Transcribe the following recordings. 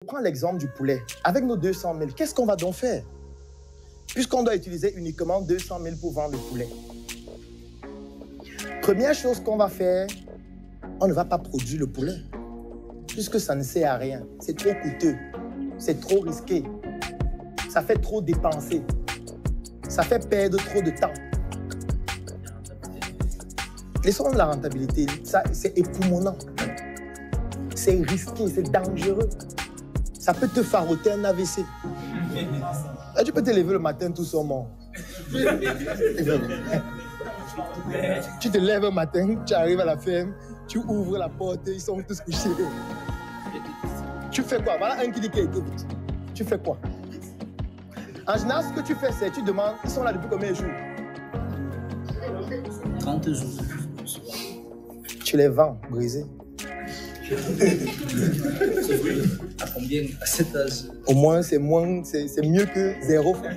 Prends l'exemple du poulet. Avec nos 200 000, qu'est-ce qu'on va donc faire? Puisqu'on doit utiliser uniquement 200 000 pour vendre le poulet. Première chose qu'on va faire, on ne va pas produire le poulet. Puisque ça ne sert à rien. C'est trop coûteux. C'est trop risqué. Ça fait trop dépenser. Ça fait perdre trop de temps. Laissons la rentabilité. Ça, c'est époumonnant. C'est risqué, c'est dangereux. Ça peut te faroter un AVC. Et tu peux te lever le matin tout seul mort. Tu te lèves le matin, tu arrives à la ferme, tu ouvres la porte, ils sont tous couchés. Tu fais quoi? Voilà un qui dit qu'il a été vite. Tu fais quoi? En général, ce que tu fais, c'est tu demandes, ils sont là depuis combien de jours? 30 jours. Tu les vends, brisés. À combien à cet âge? Au moins, c'est mieux que 0 francs.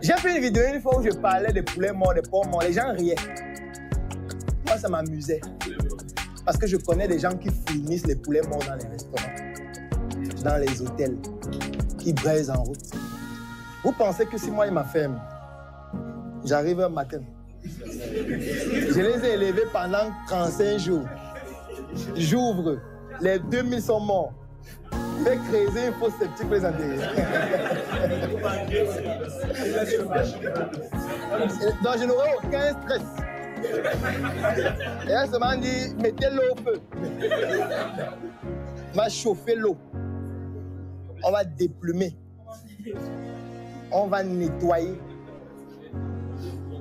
J'ai fait une vidéo une fois où je parlais des poulets morts, des porcs morts. Les gens riaient. Moi, ça m'amusait. Parce que je connais des gens qui finissent les poulets morts dans les restaurants, dans les hôtels, qui braisent en route. Vous pensez que si moi et ma femme, j'arrive un matin, je les ai élevés pendant 35 jours. J'ouvre, les 2000 sont morts. Je vais creuser une fosse septique pour les enterrer. Donc je n'aurai aucun stress. Et elle se m'a dit, mettez l'eau au feu. On va chauffer l'eau. On va déplumer. On va nettoyer.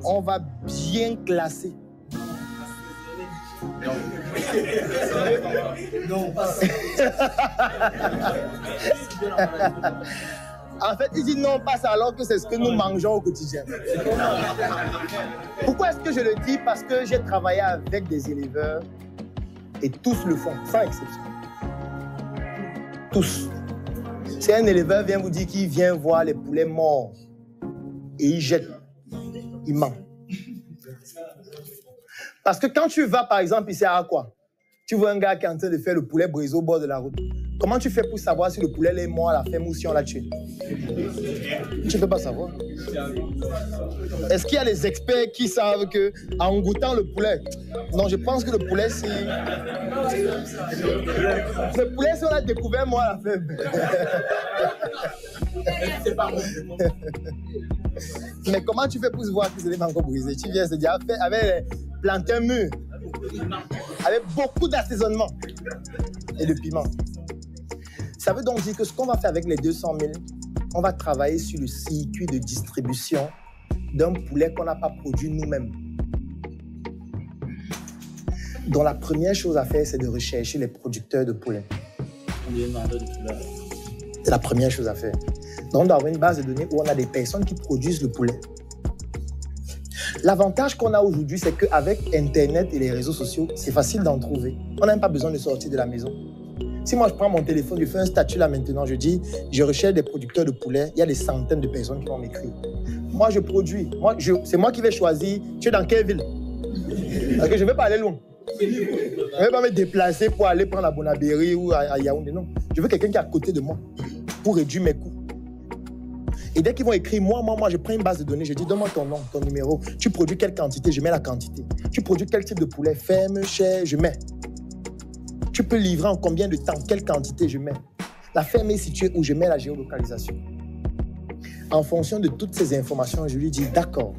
On va bien classer. Non, pas ça. En fait, il dit non, pas ça, alors que c'est ce que nous mangeons au quotidien. Pourquoi est-ce que je le dis? Parce que j'ai travaillé avec des éleveurs et tous le font, sans exception. Tous. Si un éleveur vient vous dire qu'il vient voir les poulets morts et il jette, il ment. Parce que quand tu vas, par exemple, ici à quoi? Tu vois un gars qui est en train de faire le poulet brisé au bord de la route. Comment tu fais pour savoir si le poulet est mort à la ferme ou si on l'a tué? Tu ne peux pas savoir. Est-ce qu'il y a des experts qui savent qu'en goûtant le poulet, non, je pense que le poulet, si... Le poulet, si on l'a découvert mort à la ferme. Mais comment tu fais pour voir que ce n'est pas encore brisé? Tu viens se dire, avec planter un mur, avec beaucoup d'assaisonnement et de piment. Ça veut donc dire que ce qu'on va faire avec les 200 000, on va travailler sur le circuit de distribution d'un poulet qu'on n'a pas produit nous-mêmes. Donc la première chose à faire, c'est de rechercher les producteurs de poulet. Combien de vendeurs de poulet? C'est la première chose à faire. Donc on doit avoir une base de données où on a des personnes qui produisent le poulet. L'avantage qu'on a aujourd'hui, c'est qu'avec Internet et les réseaux sociaux, c'est facile d'en trouver. On n'a même pas besoin de sortir de la maison. Si moi je prends mon téléphone, je fais un statut là maintenant, je dis, je recherche des producteurs de poulet, il y a des centaines de personnes qui vont m'écrire. Moi je produis, c'est moi qui vais choisir, tu es dans quelle ville? Parce que je ne vais pas aller loin. Je ne vais pas me déplacer pour aller prendre à Bonabéry ou à Yaoundé, non. Je veux quelqu'un qui est à côté de moi pour réduire mes coûts. Et dès qu'ils vont écrire, moi, je prends une base de données, je dis, donne-moi ton nom, ton numéro. Tu produis quelle quantité, je mets la quantité. Tu produis quel type de poulet, ferme, cher, je mets. Tu peux livrer en combien de temps, quelle quantité, je mets. La ferme est située où je mets la géolocalisation. En fonction de toutes ces informations, je lui dis, d'accord,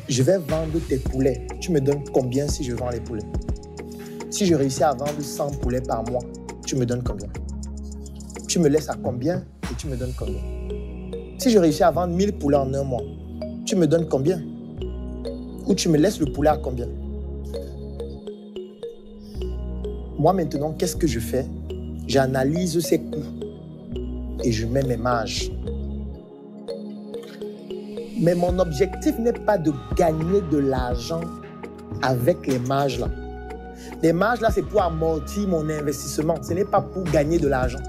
je vais vendre tes poulets. Tu me donnes combien si je vends les poulets? Si je réussis à vendre 100 poulets par mois, tu me donnes combien? Tu me laisses à combien et tu me donnes combien? Si je réussis à vendre 1000 poulets en un mois, tu me donnes combien? Ou tu me laisses le poulet à combien? Moi maintenant, qu'est-ce que je fais? J'analyse ces coûts et je mets mes marges. Mais mon objectif n'est pas de gagner de l'argent avec les marges là. Les marges là, c'est pour amortir mon investissement. Ce n'est pas pour gagner de l'argent.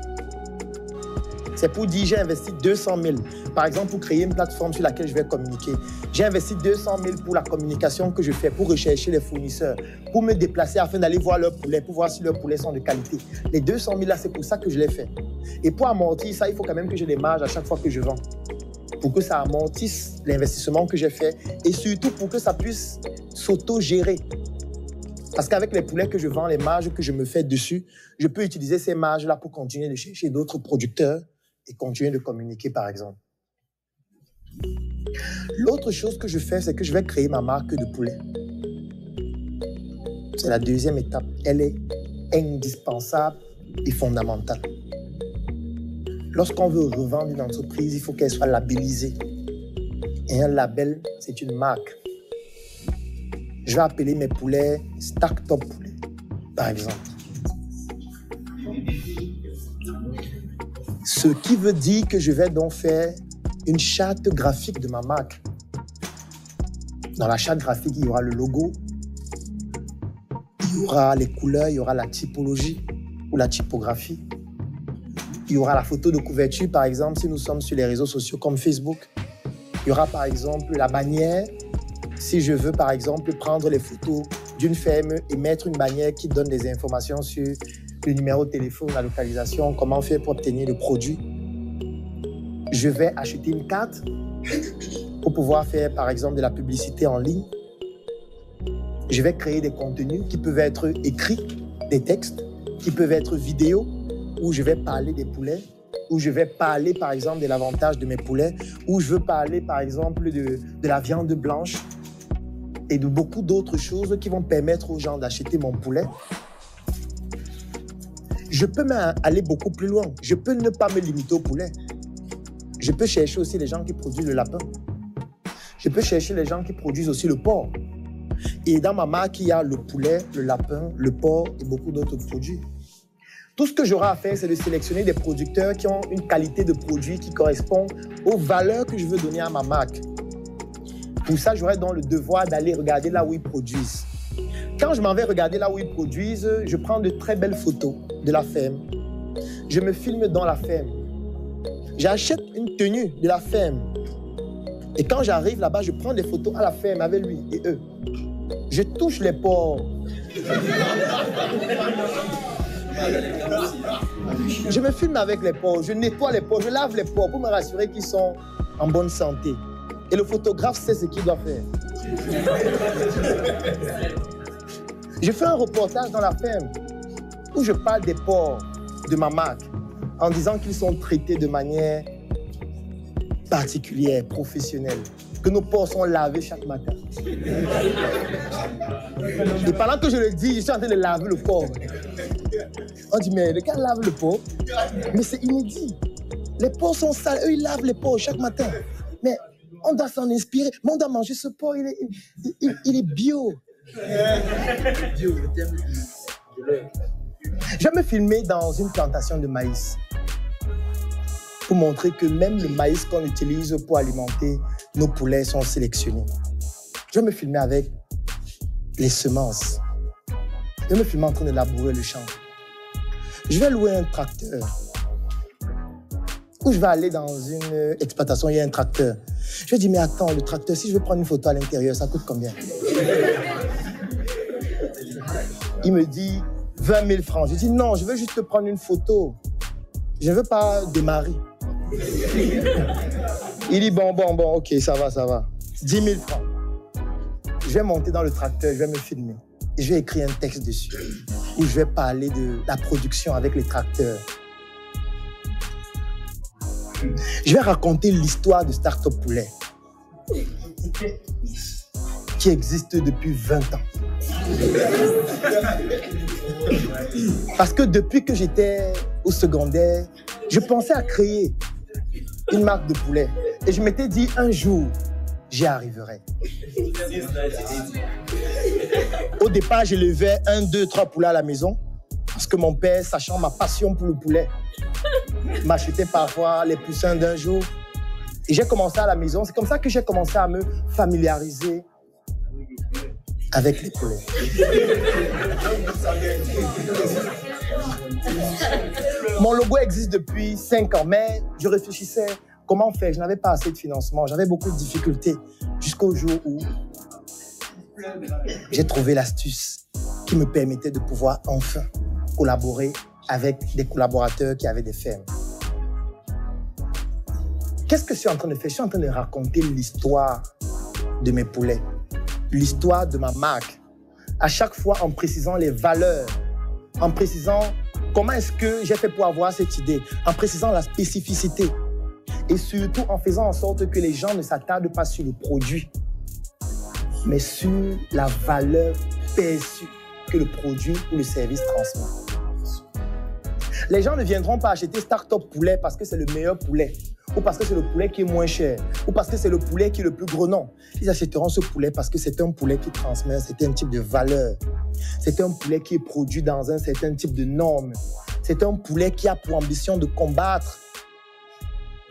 C'est pour dire j'ai investi 200 000. Par exemple, pour créer une plateforme sur laquelle je vais communiquer. J'ai investi 200 000 pour la communication que je fais, pour rechercher les fournisseurs, pour me déplacer afin d'aller voir leurs poulets, pour voir si leurs poulets sont de qualité. Les 200 000 là, c'est pour ça que je les fais. Et pour amortir ça, il faut quand même que j'ai des marges à chaque fois que je vends. Pour que ça amortisse l'investissement que j'ai fait et surtout pour que ça puisse s'auto-gérer. Parce qu'avec les poulets que je vends, les marges que je me fais dessus, je peux utiliser ces marges-là pour continuer de chercher d'autres producteurs et continuer de communiquer, par exemple. L'autre chose que je fais, c'est que je vais créer ma marque de poulet. C'est la deuxième étape. Elle est indispensable et fondamentale. Lorsqu'on veut revendre une entreprise, il faut qu'elle soit labellisée. Et un label, c'est une marque. Je vais appeler mes poulets Startup Poulet, par exemple. Ce qui veut dire que je vais donc faire une charte graphique de ma marque. Dans la charte graphique, il y aura le logo, il y aura les couleurs, il y aura la typologie ou la typographie. Il y aura la photo de couverture, par exemple, si nous sommes sur les réseaux sociaux comme Facebook. Il y aura, par exemple, la bannière. Si je veux, par exemple, prendre les photos d'une ferme et mettre une bannière qui donne des informations sur le numéro de téléphone, la localisation, comment faire pour obtenir le produit. Je vais acheter une carte pour pouvoir faire, par exemple, de la publicité en ligne. Je vais créer des contenus qui peuvent être écrits, des textes, qui peuvent être vidéos, où je vais parler des poulets, où je vais parler, par exemple, de l'avantage de mes poulets, où je veux parler, par exemple, de la viande blanche, et de beaucoup d'autres choses qui vont permettre aux gens d'acheter mon poulet. Je peux même aller beaucoup plus loin. Je peux ne pas me limiter au poulet. Je peux chercher aussi les gens qui produisent le lapin. Je peux chercher les gens qui produisent aussi le porc. Et dans ma marque, il y a le poulet, le lapin, le porc et beaucoup d'autres produits. Tout ce que j'aurai à faire, c'est de sélectionner des producteurs qui ont une qualité de produit qui correspond aux valeurs que je veux donner à ma marque. Pour ça, j'aurai donc le devoir d'aller regarder là où ils produisent. Quand je m'en vais regarder là où ils produisent, je prends de très belles photos de la ferme. Je me filme dans la ferme. J'achète une tenue de la ferme. Et quand j'arrive là-bas, je prends des photos à la ferme avec lui et eux. Je touche les porcs. Je me filme avec les porcs, je nettoie les porcs, je lave les porcs pour me rassurer qu'ils sont en bonne santé. Et le photographe sait ce qu'il doit faire. Je fais un reportage dans la ferme où je parle des porcs de ma marque en disant qu'ils sont traités de manière particulière, professionnelle, que nos porcs sont lavés chaque matin. Et pendant que je le dis, je suis en train de laver le porc. On dit, mais le gars lave le porc. Mais c'est inédit. Les porcs sont sales, eux ils lavent les porcs chaque matin. Mais on doit s'en inspirer, mais on doit manger ce porc, il est bio. Je vais me filmer dans une plantation de maïs pour montrer que même le maïs qu'on utilise pour alimenter nos poulets sont sélectionnés. Je vais me filmer avec les semences. Je vais me filmer en train de labourer le champ. Je vais louer un tracteur. Ou je vais aller dans une exploitation, il y a un tracteur. Je vais dire, mais attends, le tracteur, si je veux prendre une photo à l'intérieur, ça coûte combien? Il me dit 20 000 francs. Je dis, non, je veux juste prendre une photo. Je ne veux pas démarrer. Il dit, bon, ok, ça va. 10 000 francs. Je vais monter dans le tracteur, je vais me filmer. Et je vais écrire un texte dessus, où je vais parler de la production avec les tracteurs. Je vais raconter l'histoire de Startup Poulet, qui existe depuis 20 ans. Parce que depuis que j'étais au secondaire, je pensais à créer une marque de poulet. Et je m'étais dit, un jour, j'y arriverai. Au départ, j'élevais 1, 2, 3 poulets à la maison. Parce que mon père, sachant ma passion pour le poulet, m'achetait parfois les poussins d'un jour. Et j'ai commencé à la maison. C'est comme ça que j'ai commencé à me familiariser avec les poulets. Mon logo existe depuis 5 ans, mais je réfléchissais comment faire. Je n'avais pas assez de financement, j'avais beaucoup de difficultés jusqu'au jour où j'ai trouvé l'astuce qui me permettait de pouvoir enfin collaborer avec des collaborateurs qui avaient des fermes. Qu'est-ce que je suis en train de faire? Je suis en train de raconter l'histoire de mes poulets, l'histoire de ma marque, à chaque fois en précisant les valeurs, en précisant comment est-ce que j'ai fait pour avoir cette idée, en précisant la spécificité et surtout en faisant en sorte que les gens ne s'attardent pas sur le produit, mais sur la valeur perçue que le produit ou le service transmet. Les gens ne viendront pas acheter Startup Poulet parce que c'est le meilleur poulet, ou parce que c'est le poulet qui est moins cher, ou parce que c'est le poulet qui est le plus gros. Non, ils achèteront ce poulet parce que c'est un poulet qui transmet un certain type de valeur. C'est un poulet qui est produit dans un certain type de normes. C'est un poulet qui a pour ambition de combattre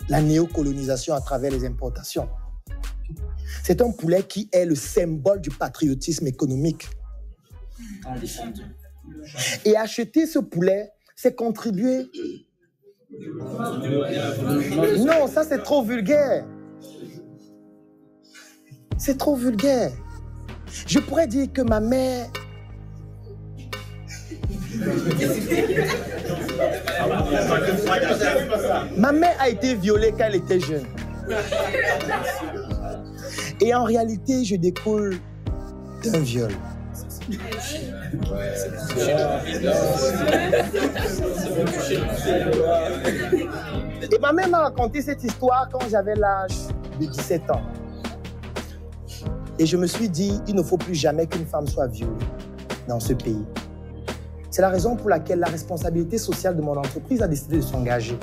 la néocolonisation à travers les importations. C'est un poulet qui est le symbole du patriotisme économique. Et acheter ce poulet, c'est contribuer. Non, ça c'est trop vulgaire. C'est trop vulgaire. Je pourrais dire que ma mère... Ma mère a été violée quand elle était jeune. Et en réalité, je découle d'un viol. Et ma mère m'a raconté cette histoire quand j'avais l'âge de 17 ans. Et je me suis dit, il ne faut plus jamais qu'une femme soit violée dans ce pays. C'est la raison pour laquelle la responsabilité sociale de mon entreprise a décidé de s'engager,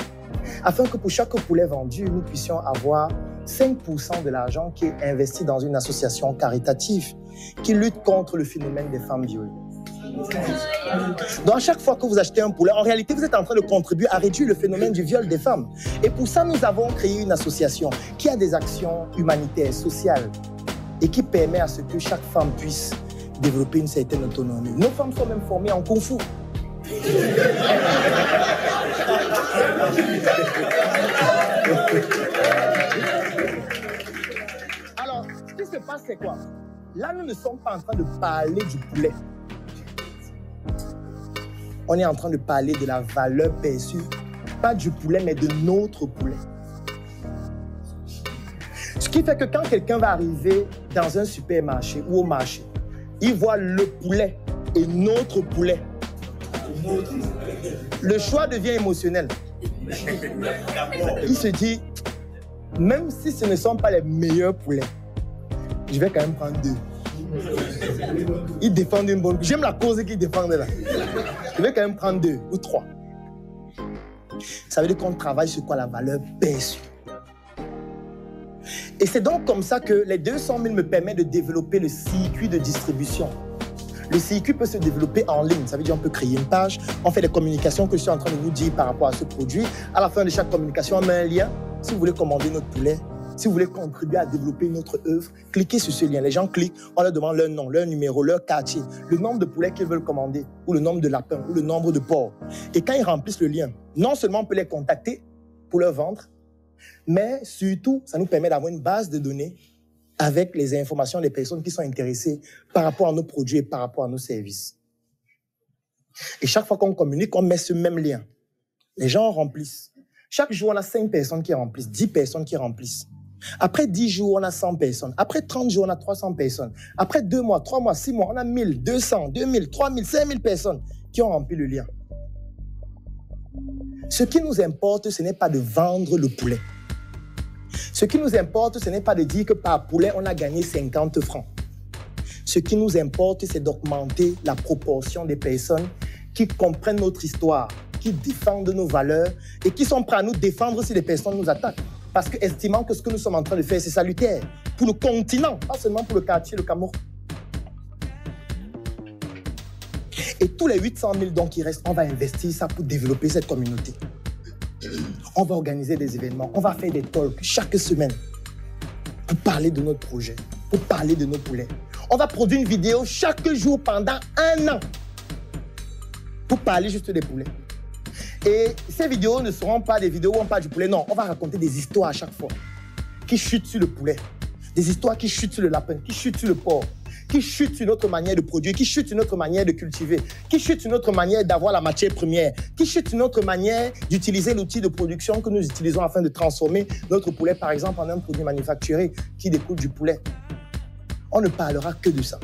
afin que pour chaque poulet vendu, nous puissions avoir 5% de l'argent qui est investi dans une association caritative qui lutte contre le phénomène des femmes violées. Donc à chaque fois que vous achetez un poulet, en réalité, vous êtes en train de contribuer à réduire le phénomène du viol des femmes. Et pour ça, nous avons créé une association qui a des actions humanitaires, sociales, et qui permet à ce que chaque femme puisse développer une certaine autonomie. Nos femmes sont même formées en Kung Fu. Alors, ce qui se passe, c'est quoi? Là, nous ne sommes pas en train de parler du poulet. On est en train de parler de la valeur perçue, pas du poulet, mais de notre poulet. Ce qui fait que quand quelqu'un va arriver dans un supermarché ou au marché, il voit le poulet et notre poulet. Le choix devient émotionnel. Il se dit, même si ce ne sont pas les meilleurs poulets, je vais quand même prendre 2. Ils défendent une bonne... J'aime la cause qu'ils défendent là. Je vais quand même prendre 2 ou 3. Ça veut dire qu'on travaille sur quoi? La valeur perçue. Et c'est donc comme ça que les 200 000 me permettent de développer le circuit de distribution. Le circuit peut se développer en ligne. Ça veut dire qu'on peut créer une page, on fait des communications que je suis en train de vous dire par rapport à ce produit. À la fin de chaque communication, on met un lien. Si vous voulez commander notre poulet, si vous voulez contribuer à développer notre œuvre, cliquez sur ce lien. Les gens cliquent, on leur demande leur nom, leur numéro, leur quartier, le nombre de poulets qu'ils veulent commander, ou le nombre de lapins, ou le nombre de porcs. Et quand ils remplissent le lien, non seulement on peut les contacter pour leur vendre, mais surtout, ça nous permet d'avoir une base de données avec les informations des personnes qui sont intéressées par rapport à nos produits et par rapport à nos services. Et chaque fois qu'on communique, on met ce même lien. Les gens remplissent. Chaque jour, on a 5 personnes qui remplissent, 10 personnes qui remplissent. Après 10 jours, on a 100 personnes. Après 30 jours, on a 300 personnes. Après 2 mois, 3 mois, 6 mois, on a 1000, 200, 2000, 3000, 5000 personnes qui ont rempli le lien. Ce qui nous importe, ce n'est pas de vendre le poulet. Ce qui nous importe, ce n'est pas de dire que par poulet, on a gagné 50 francs. Ce qui nous importe, c'est d'augmenter la proportion des personnes qui comprennent notre histoire, qui défendent nos valeurs et qui sont prêts à nous défendre si les personnes nous attaquent. Parce que estimant que ce que nous sommes en train de faire, c'est salutaire pour le continent, pas seulement pour le quartier, le Cameroun. Et tous les 800 000 dons qui restent, on va investir ça pour développer cette communauté. On va organiser des événements, on va faire des talks chaque semaine pour parler de notre projet, pour parler de nos poulets. On va produire une vidéo chaque jour pendant 1 an pour parler juste des poulets. Et ces vidéos ne seront pas des vidéos où on parle du poulet, non, on va raconter des histoires à chaque fois qui chutent sur le poulet, des histoires qui chutent sur le lapin, qui chutent sur le porc, qui chutent sur notre manière de produire, qui chutent sur notre manière de cultiver, qui chutent sur notre manière d'avoir la matière première, qui chutent sur notre manière d'utiliser l'outil de production que nous utilisons afin de transformer notre poulet, par exemple, en un produit manufacturé qui découle du poulet. On ne parlera que de ça.